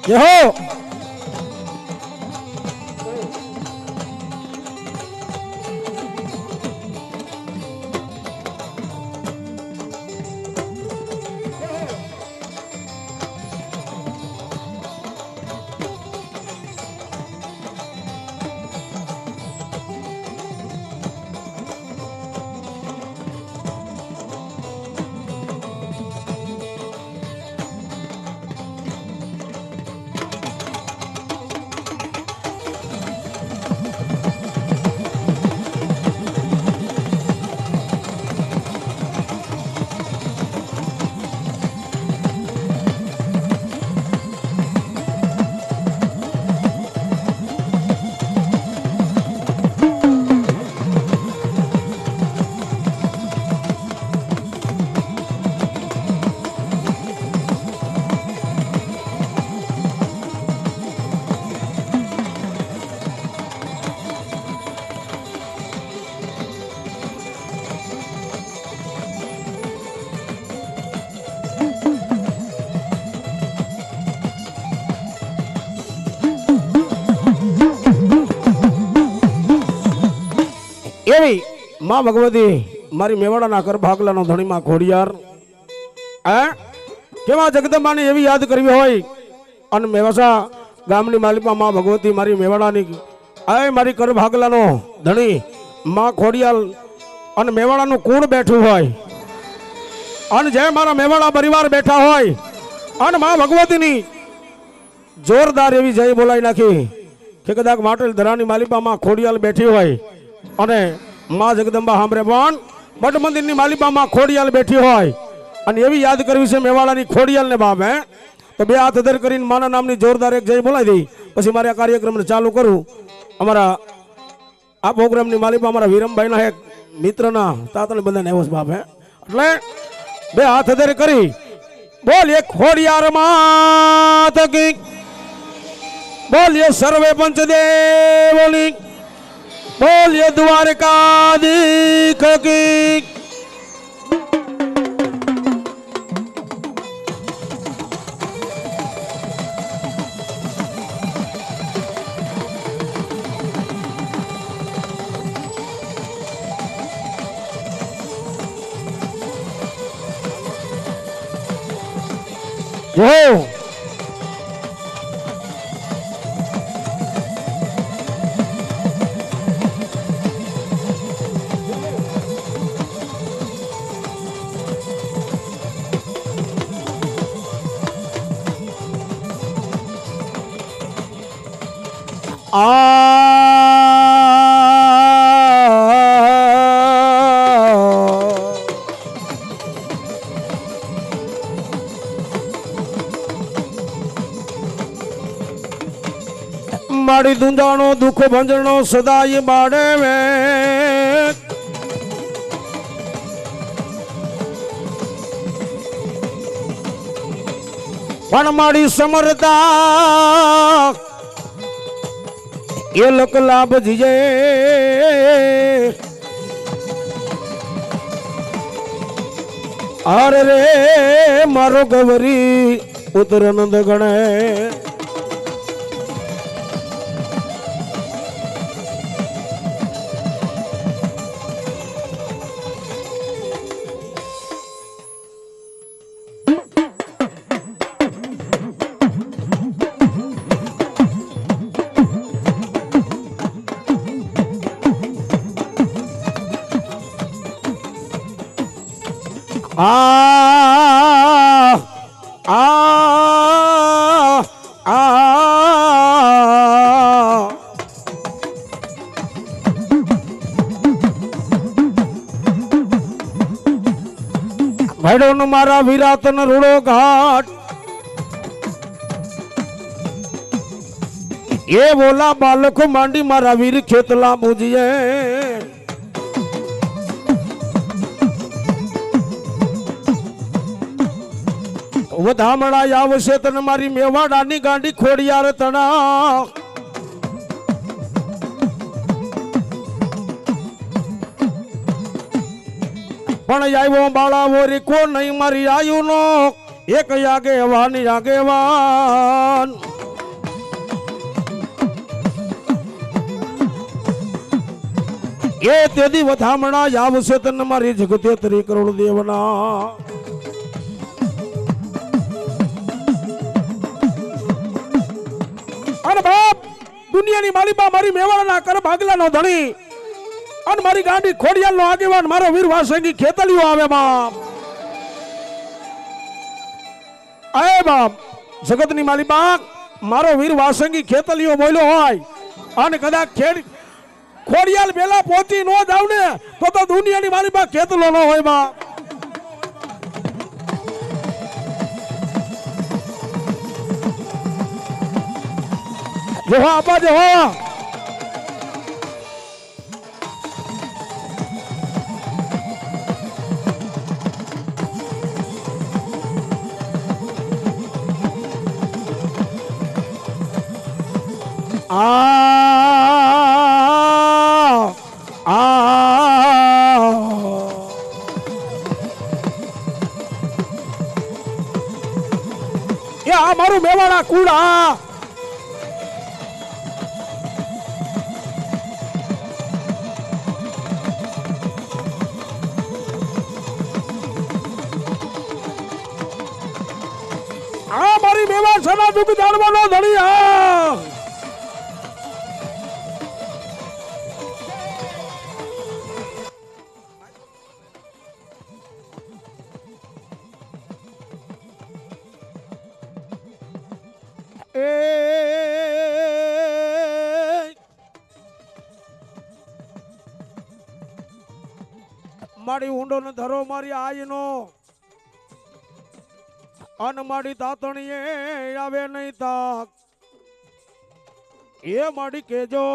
જય હો એવી માં ભગવતી મારી મેવાડાના કર ભાગલાનો ધણીમાં ખોડિયાર કેવા જગદંબાને એવી યાદ કરવી હોય અને મેવાસા ગામની માલિકા માં ભગવતી મારી મેવાડાની મારી કર ભાગલાનો ધણી માં ખોડિયાર અને મેવાડાનું કુળ બેઠું હોય અને જે મારા મેવાડા પરિવાર બેઠા હોય અને માં ભગવતીની જોરદાર એવી જય બોલાવી નાખી કે કદાચ માટેલ ધરાની માલિકા માં ખોડિયાર બેઠી હોય અને માં જગદંબા સાંભળે પણ મઠ મંદિરની માલિકામાં ખોડિયાલ બેઠી હોય અને એવી યાદ કરવી છે મેવાડાની ખોડિયાલને બાપ તો બે હાથ અધર કરીને માના નામની જોરદાર એક જય બોલાવી દઈ પછી મારે આ કાર્યક્રમને ચાલુ કરું અમારા આ પ્રોગ્રામની માલિકા અમારા વિરમભાઈના એક મિત્રના તાતણ બધાને એવો બાપ એટલે બે હાથ અધર કરી બોલીએ ખોડિયાર માત કી બોલીએ સર્વે પંચદેવની બોલીએ દ્વારકાધીશ કી જય મારી દુંજાણો દુઃખ ભંજણો સદાય બાળે વે પણ મારી સમરતા એ લક લાભ જીજે અરે રે મારો ગવરી ઉત્તરાનંદ ગણે ભડોન મારા વિરાતન રૂડો ઘાટ એ બોલા બાલકો માંડી મારા વીર ખેતલા બુજીએ વધામણા આવશે તને મારી મેવાડાની ગાંડી ખોડિયાર તણા પણ આવ્યો બાળાવો રે કો નહીં મારી આયુ નો એક આગેવાન એ તેદી વધામણા આવશે તન મારી જગતે તરી કરોડ દેવના. અને બાપ દુનિયાની માલિકા મારી મેવાડાના કર ભાગલાનો ધણી અને મારી ગાંડી ખોડિયાલનો આગેવાન મારો વીર વાસંગી ખેતલિયો આવે બાપ. અરે બાપ જગતની માલિકા મારો વીર વાસંગી ખેતલિયો બોલ્યો હોય અને કદાચ ખોડિયાલ પેલા પહોંચી ન જાવ ને તો દુનિયાની મારી પાસે ખેતલો ન હોય બાપ. જોવા આપા જોવા મારું મેવાડા કુડા મારી મેવાડ સના દુઃખ જાણવાનો ધણી મારી ઊંડો ને ધરો મારી આજનો અન મારી તાતણીએ આવે નહીં તાક એ મારી કેજો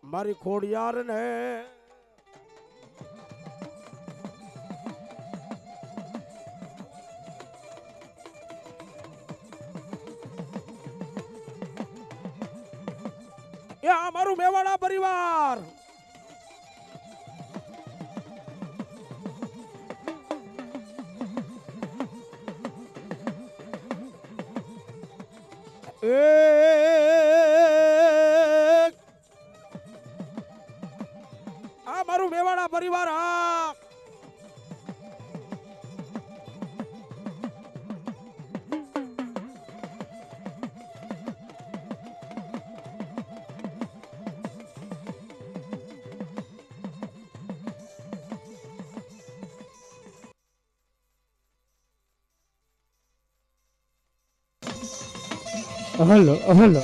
મારી ખોડિયાર ને એ આ મારું મેવાડા પરિવાર આ મારું મેવાડા પરિવાર હા હલો હલો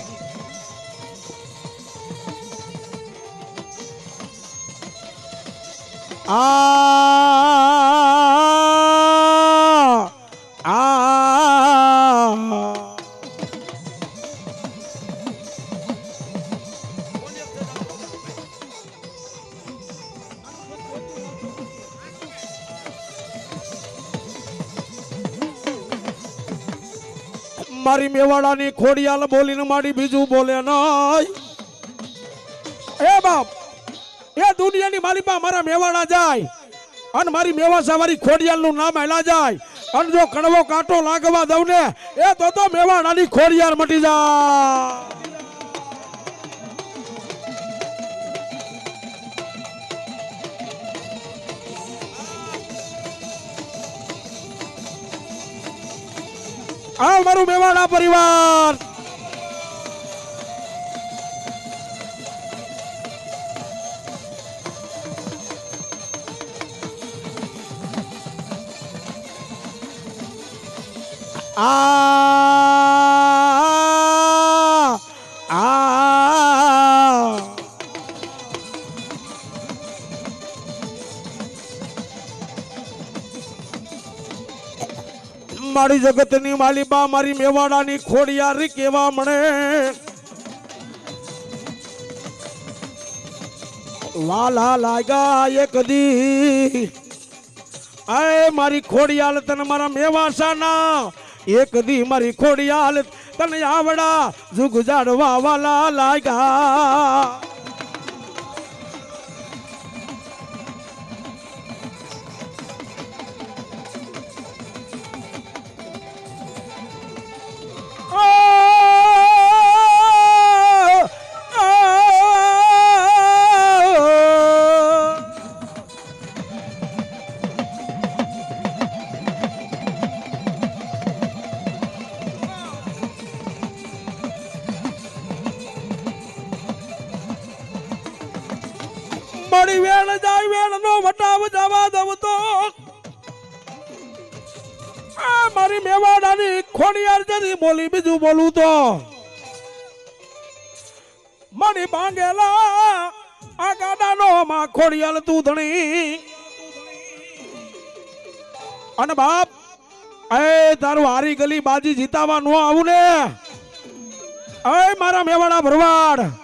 મારી મેવાડાની ખોડિયાલ બોલીને મારી બીજું બોલે નહીં એ બાપ એ દુનિયાની મારી પા મારા મેવાડા જાય અને મારી મેવા સવારી ખોડિયાલ નું નામ હેલા જાય અને જો કડવો કાંટો લાગવા દઉં ને એ તો મેવાડાની ખોડિયાલ મટી જાય. આ મારું મેવાડા પરિવાર મારી જગતની માલિબા મારી મેવાડાની ખોડિયારી કેવા મળે વાલા લાગા એક દી આય મારી ખોડિયાલ તને મારા મેવાસાના એક દી મારી ખોડિયાલ તને આવડા જુગ જાડવા વાલા લાગા. મારી વેણ જાય વેણ નો વટાવ જવા દઉં તો આ મારી મેવાડાની ખોડિયાર જરી બોલી બીજું બોલું તો મારી ભાંગેલા આ ગાડાનો માં ખોડિયાર તું ધણી અને બાપ એ તારું હારી ગલી બાજી જીતાવા નો આવું ને એ મારા મેવાડા ભરવાડ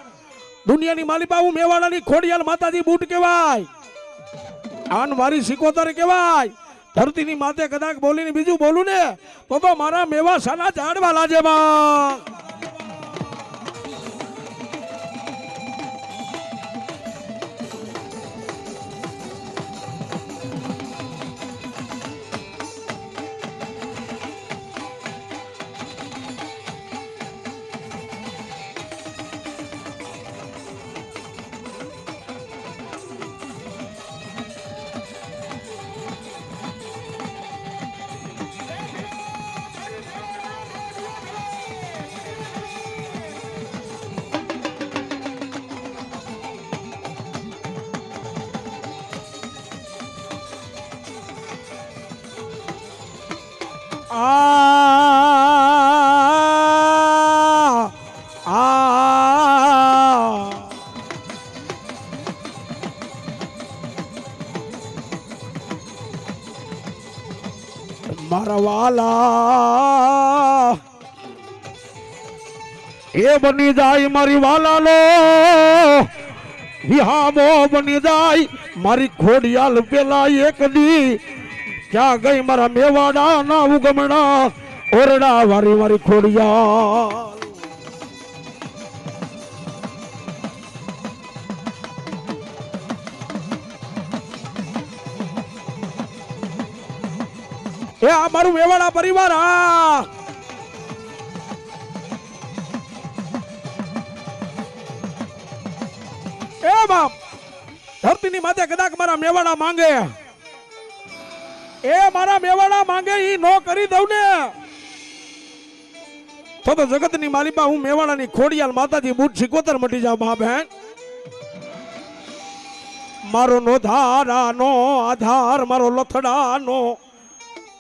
દુનિયાની માલિપા હું મેવાડાની ખોડિયાર માતાજી બૂટ કહેવાય આન મારી સિકોતર કહેવાય ધરતીની માતે કદાચ બોલીને બીજું બોલું ને તો મારા મેવા સાના ઝાડવા લાજે માં મારા વાલા એ બની જાય મારી વાલાનો વિહામો બની જાય મારી ખોડિયાલ પેલા એક દી ક્યાં ગઈ મારા મેવાડા ના ઉગમણા ઓરડા વારી મારી ખોડિયાલ એ આ મારું મેવાડા પરિવાર હા એ બાપ ધરતીની માથે કદાચ મારા મેવાડા માંગે એ મારા મેવાડા માંગે ઈ નો કરી દઉં ને તો જગતની માલિપા હું મેવાડાની ખોડિયાલ માતાજી બૂટ સિકોતર મટી જાવ બાપ હે મારો નો ધારાનો આધાર મારો લથડાનો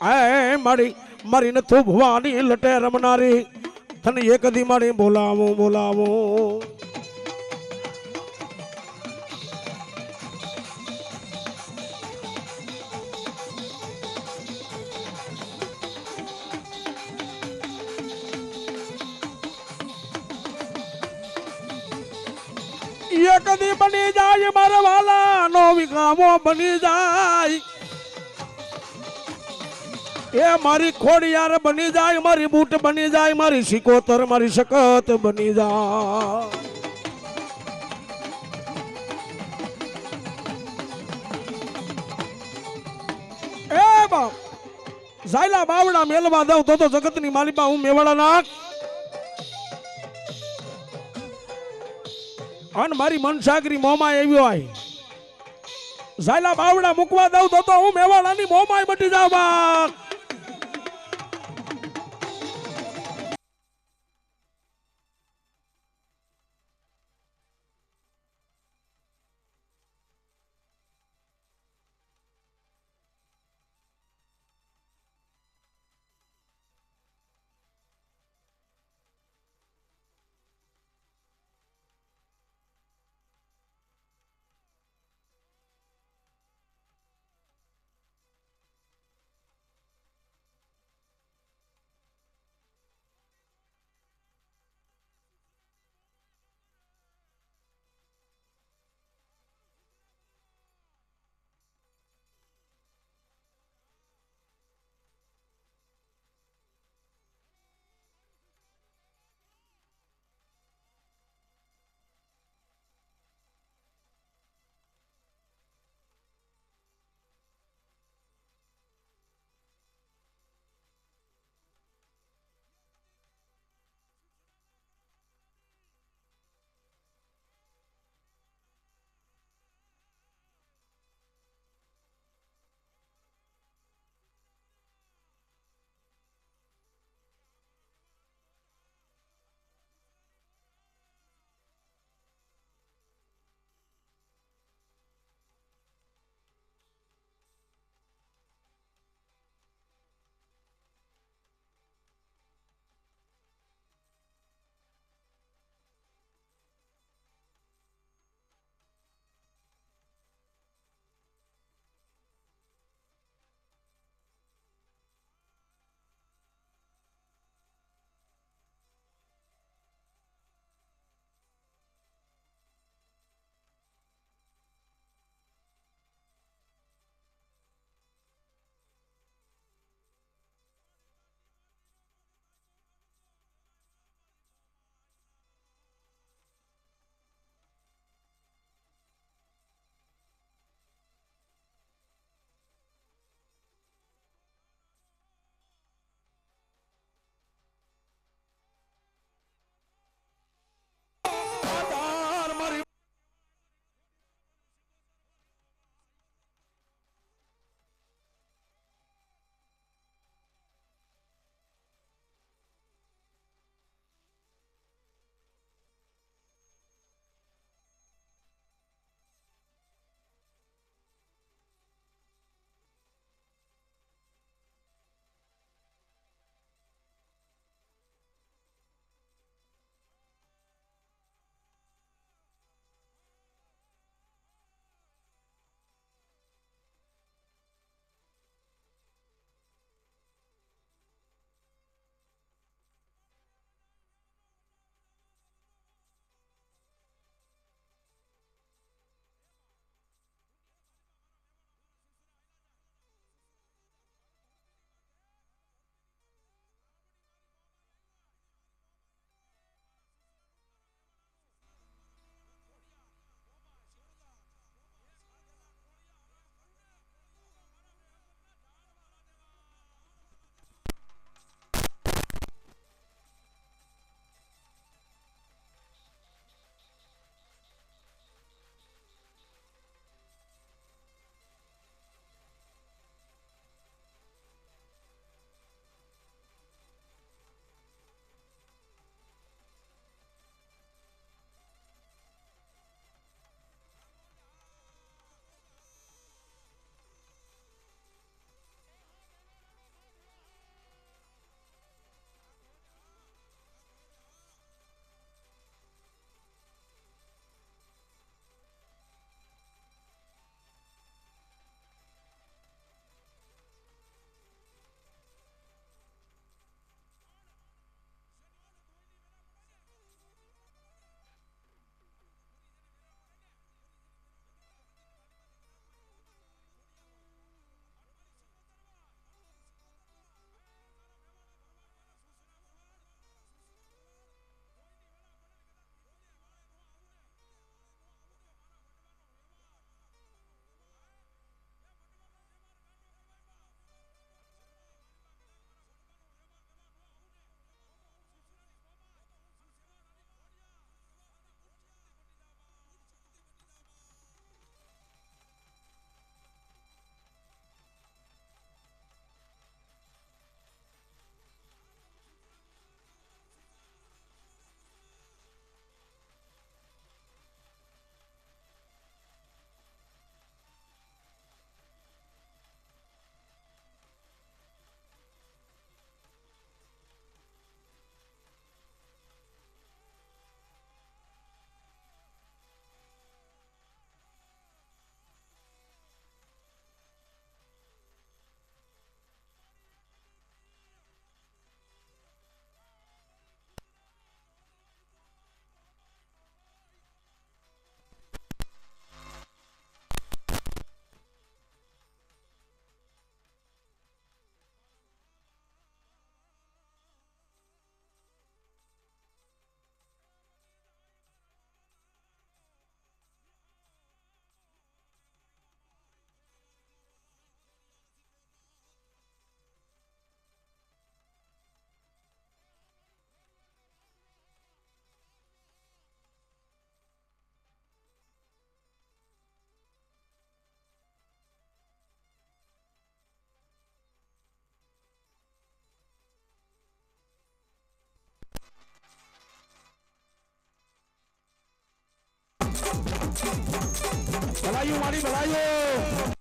મારી ને તું ભવાની લટે રમનારી તને એક દી મારી બોલાવું એક દી બની જાય મારા વાલા નો વિકામો બની જાય એ મારી ખોડિયાર બની જાય મારી બૂટ બની જાય મારી સિકોતર મારી શકત બની જાય એ બાપ ઝાયલા બાવડા મેલવા દઉં તો જગતની માલિપા હું મેવાડા નાખ અને મારી મનસાગરી મોમાં આવ્યો હોય ઝાયલા બાવડા મૂકવા દઉં તો હું મેવાડાની મોમાં બટી જાવ બાપ ભલાયું મારી ભલાયું.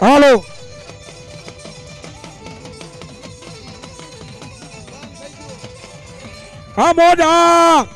હાલો હા મોજા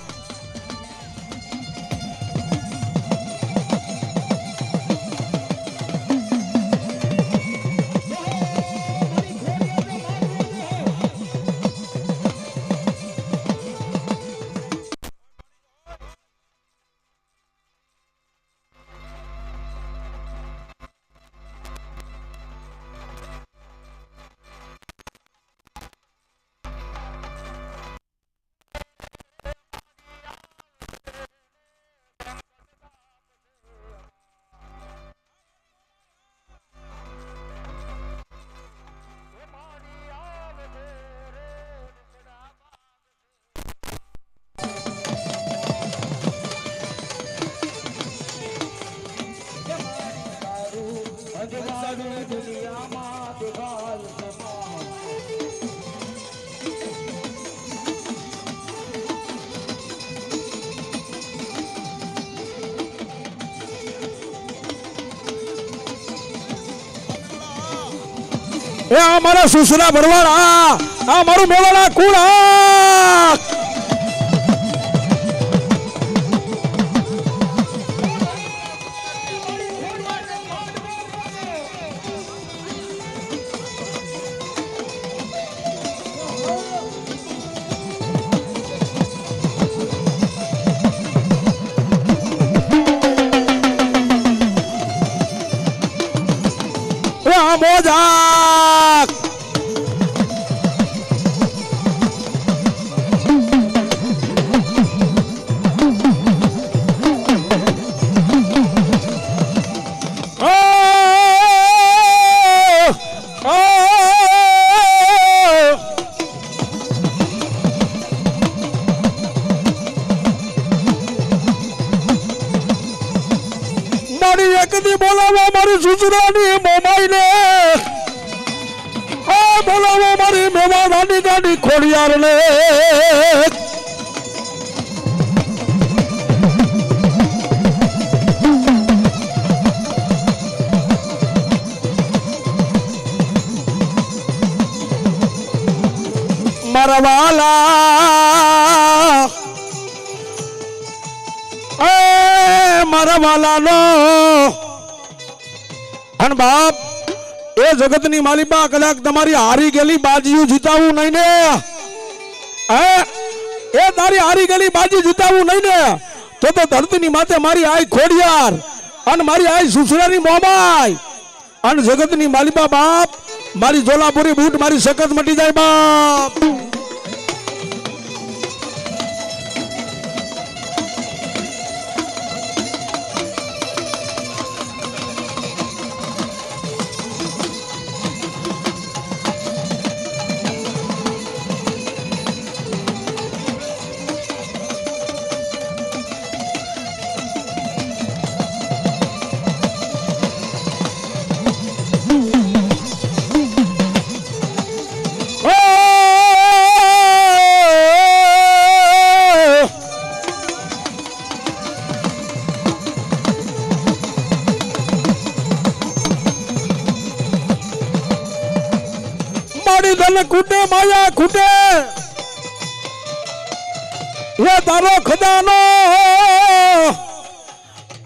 એ આ મારા સુસરા ભરવાડ આ મારું મેવાડા કુળ મોજા મારી એકદી બોલાવો મારી સુસરાની મોમાઈને બોલાવો મારી મેવાડાની ગાડી ખોડિયાર ને મારા વાલા મારા વાલાનો અન બાપ એ જગતની માલિકા કદાચ તમારી હારી ગયેલી બાજીઓ જીતાવું નહીં ને એ તારી હારી ગયેલી બાજી જીતાવું નહીં ને તો ધરતીની માથે મારી આઈ ખોડિયાર અને મારી આઈ સુસરાની મોમાઈ અને જગતની માલિકા બાપ મારી જોલાપુરી બૂટ મારી સખત મટી જાય બાપ ગગન કૂટે માયા ખૂટે એ તારો ખજાનો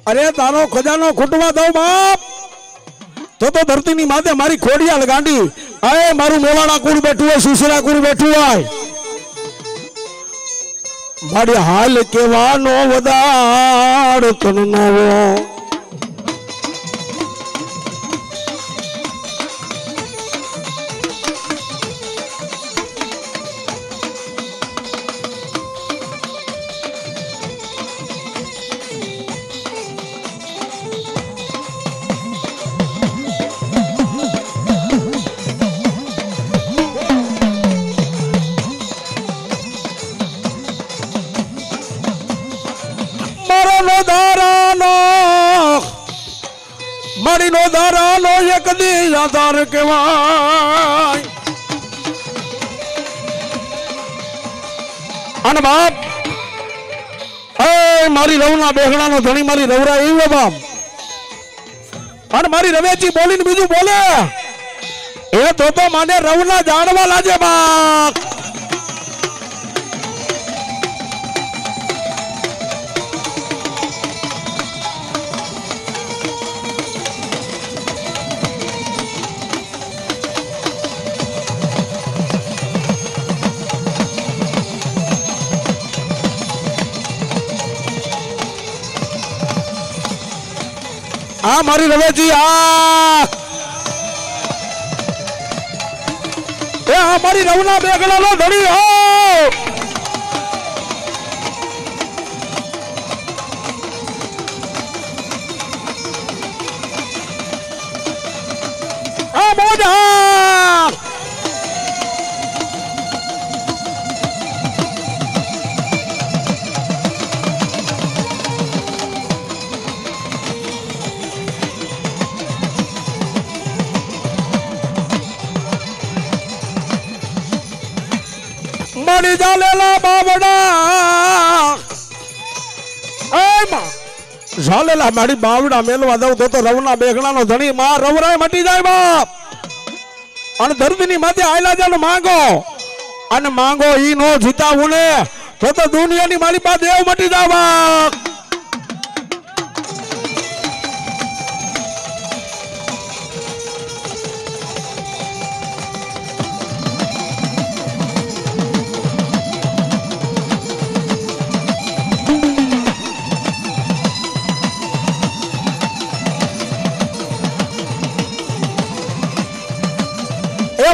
અરે તારો ખજાનો ખૂટવા દઉં બાપ તો ધરતીની માથે મારી ખોડિયાલ ગાંડી અરે મારું મેવાડા કુળ બેઠું હોય સુસરા કુળ બેઠું હોય મારી હાલ કેવાનો વધાર તન નવો મારી નો દારાનો એક દી આધાર કહેવાય અને બાપ એ મારી રવના બેગડાનો ધણી મારી રવરા એવો બાપ અને મારી રવેચી બોલીને બીજું બોલે એ તો મને રવના જાણવા લાગે બાપ આ મારી રવેજી આ મારી રવના બેગડાનો ધણી હો આ મોજા મળી જાલેલા બાવડા ઝાલેલા મારી બાવડા મેલવા દઉં તો રવના બેગડાનો ધણી માં રવરાય મટી જાય બાપ અને ધરતીની માથે આયલા જાનો માંગો અને માંગો ઈ નો જીતાવું ને તો દુનિયાની મારી પાસે દેવ મટી જાય બાપ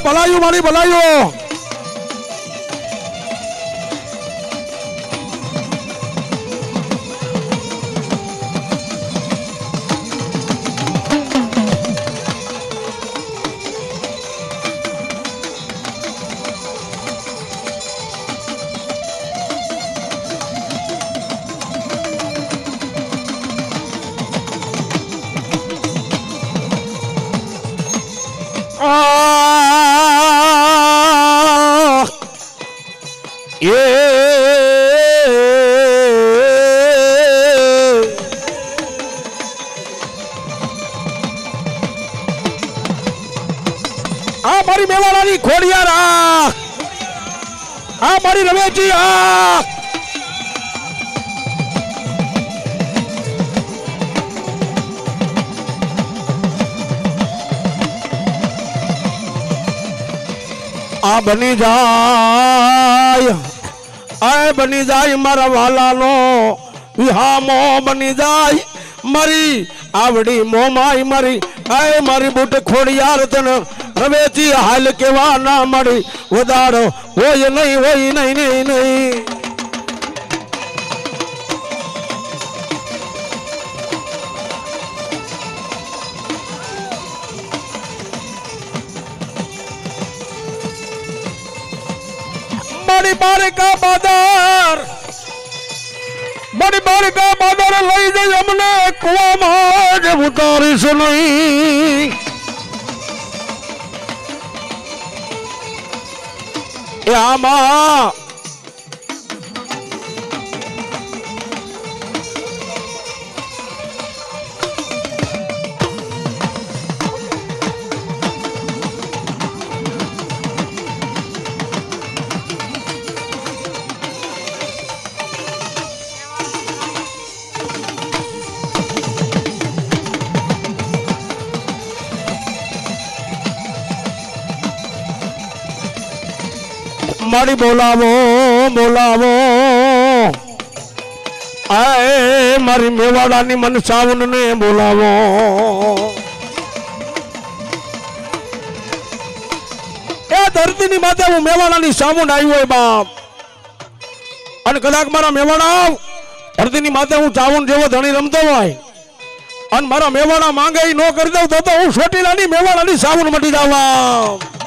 ભલાયું મારી ભલાયું મારી મેવાડાની ખોડિયાર આ મારી રવેજી આ બની જાય આ બની જાય મારા વાલાનો વિહામો બની જાય મારી આવડી મોમાઈ મારી આ મારી બુટ ખોડિયાર તને રવેચી હાલ કેવા ના મળી વધારો હોય નહીં નહીં મારી બારિકા બાદર લઈ જઈ અમને કુવામાં જ ઉતારીશ નહીં આમાં મારી બોલાવો બોલાવો આય મારી મેવાડાની મન સાવન ને બોલાવો એ ધરતીની માથે હું મેવાડાની સાવન આવ્યો હોય બાપ અને કદાચ મારા મેવાડા ધરતીની માથે હું ચાવન જેવો ધણી રમતો હોય અને મારા મેવાડા માંગે ન કરી દઉં તો હું ચોટીલાની મેવાડાની સાવન મટી જાવા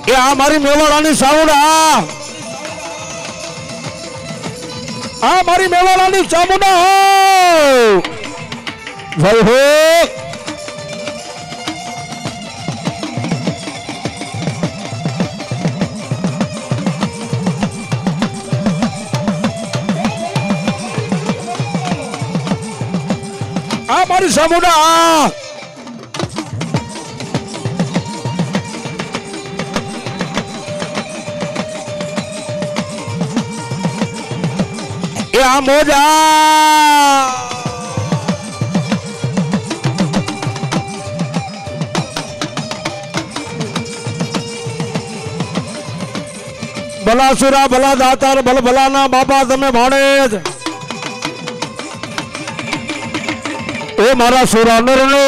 એ આ મારી મેવાડાની સાવડા આ મારી મેવાડાની ચામુંડા જય હો આ મારી ચામુંડા આ મોજા ભલા સુરા ભલા દાતાર ભલ ભલાના બાપા તમે ભાણે એ મારા સુરા નરને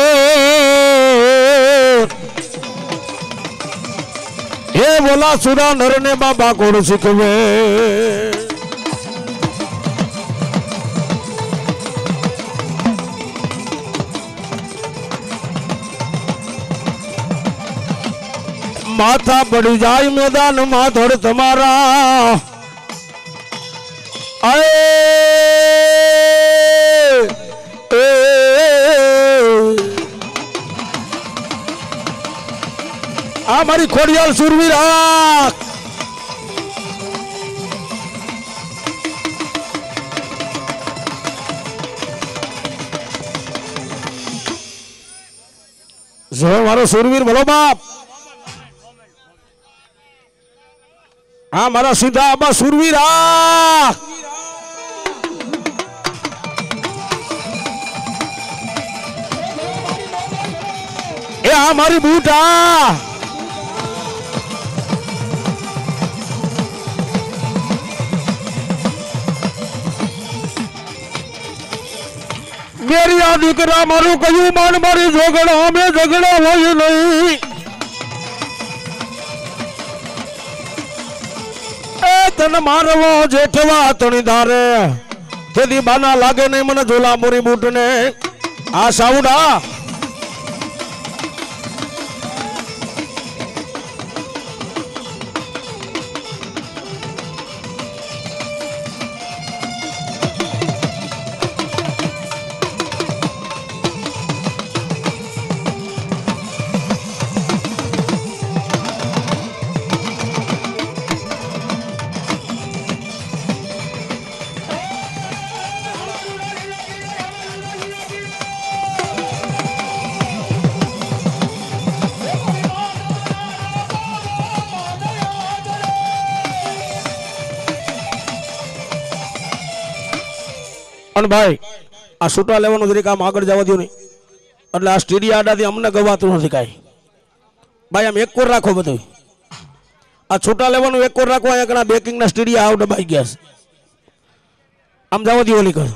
એ બોલા સુરા નરને બાબા કોણ શીખવે माथा पड़ी जाए मैदान में थोड़ तुम्हारा आए आ मारी खोड़ियाल सुरवीरा जो मारो सुरवीर बोलो बाप हाँ मारा सीधा आबा सुरवीरा ए हाँ मारी बूटा मेरी आ दीकरा मारू कयू मान मारी झगड़ा में झगड़ा हो नहीं तन मारवो जेठवा तणी धारे तेदी बाना लागे नहीं मन झोला मोरी बूट ने आ साउडा અને ભાઈ આ છૂટા લેવાનું જરીક આમ આગળ જવા દો નહીં, એટલે આ સ્ટીડિયા આડાથી અમને ગવાતું નથી કાંઈ. ભાઈ આમ એક કોર રાખો બધું, આ છૂટા લેવાનું એક કોર રાખો. અહીંયા ઘણા બેકિંગના સ્ટીડિયા આવ દબાઈ ગયા છે, આમ જવા દો ઓલી કર.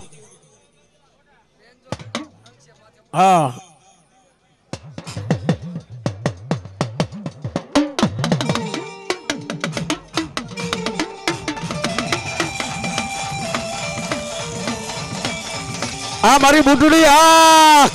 હા આ મારી બુટડી આ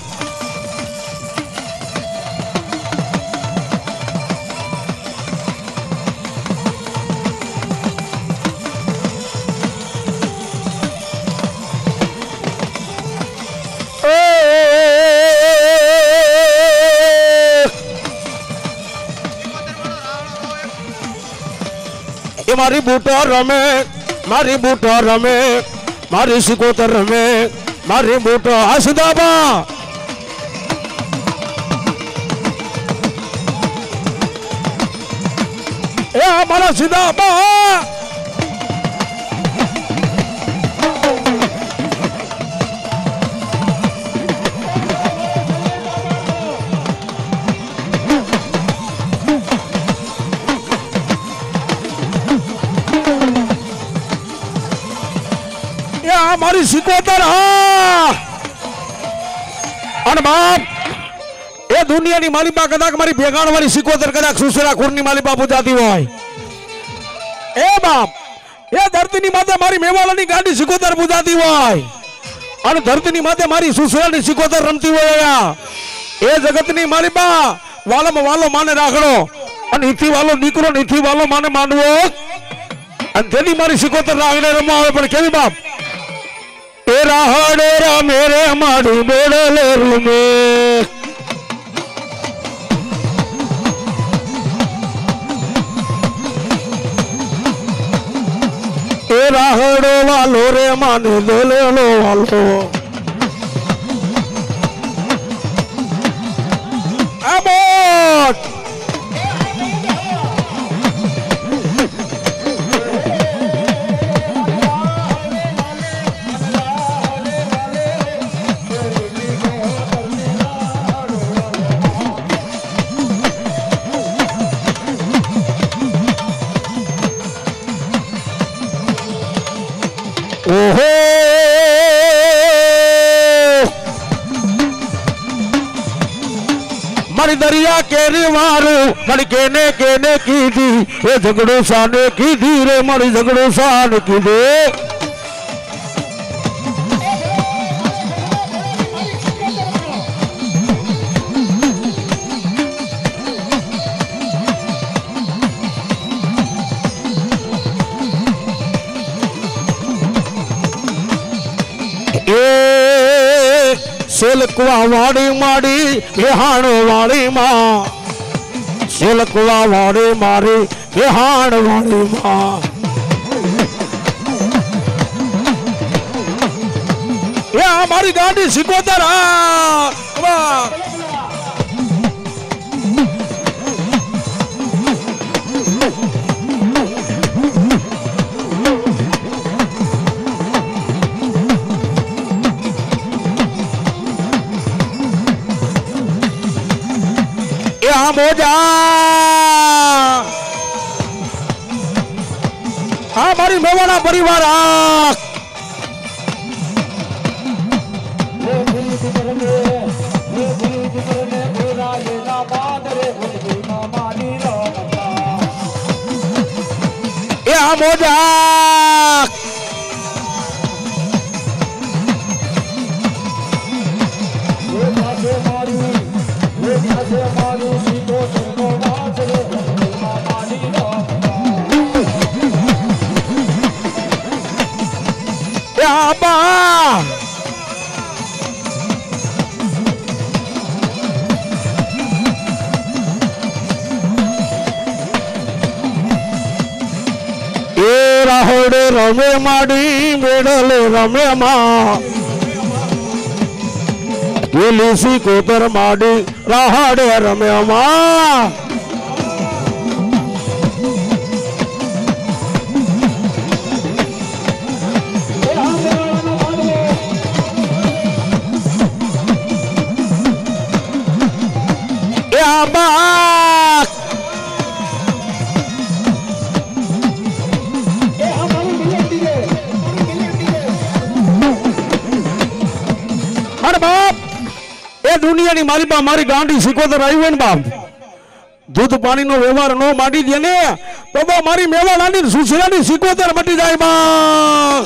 મારી બુટો રમે, મારી બુટો રમે, મારી સિકોતર રમે, મારી બુટો હસદાબા. એ મારા સિદાબા મારી સિકોતર. હા અને બાપ એ દુનિયાની માલિપા કદાચ મારી ભેગાણ વાળી સિકોતર કદાચ સુસરા ખુરની માલિપા પૂજાતી હોય. એ બાપ એ ધરતીની માથે મારી મેવાડાની ગાડી સિકોતર પૂજાતી હોય અને ધરતીની માથે મારી સુસરાની સિકોતર રમતી હોય. એ જગતની માલિપા વાલોમાં વાલો માને રાખડો અને ઈથી વાલો દીકરો ને ઈથી વાલો માને માંડવો અને તેની મારી સિકોતર રાખડે રમવા આવે. પણ કેવી બાપ तेरा हडेरा मेरे माड़ी बेड़ले रूमे तेरा हडो वालो रे माने दोले लो वालो अमोट ओहो मारी दरिया केरी मारू मारी केने केने की दी ये झगड़ो साने की दी रे मारी झगड़ो सान की दे सिलकुआ वाड़ी माड़ी बिहान वाड़ी माँ सिलकुआ वाड़ी मारी बिहान वाड़ी माँ ये हमारी गाड़ी सिकोतर मोजा हमारी मेवाड़ा परिवार मोजा राहोड़े रमे माड़ी मेडले रमे माँ सी कोतर माड़ी राहोड़े रमे माँ ગામની મારી બા મારી ગાંડી સિકોતર આવી હોય ને બાપ દૂધ પાણીનો વ્યવહાર નો માંડી દે ને તો બા મારી મેવાડાની સુશીલાની સિકોતર મટી જાય બા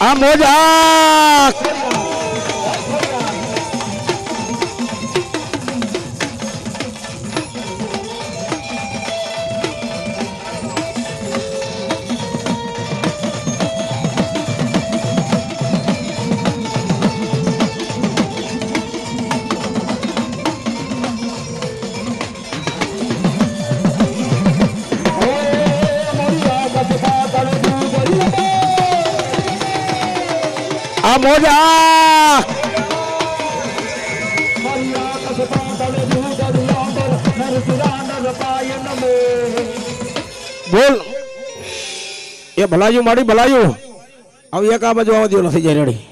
આ મોજા આ મોજા બોલ એ ભલાયું મારી ભલાયું હવે એક આ બાજુ આવવા દો નથી જાય રેડી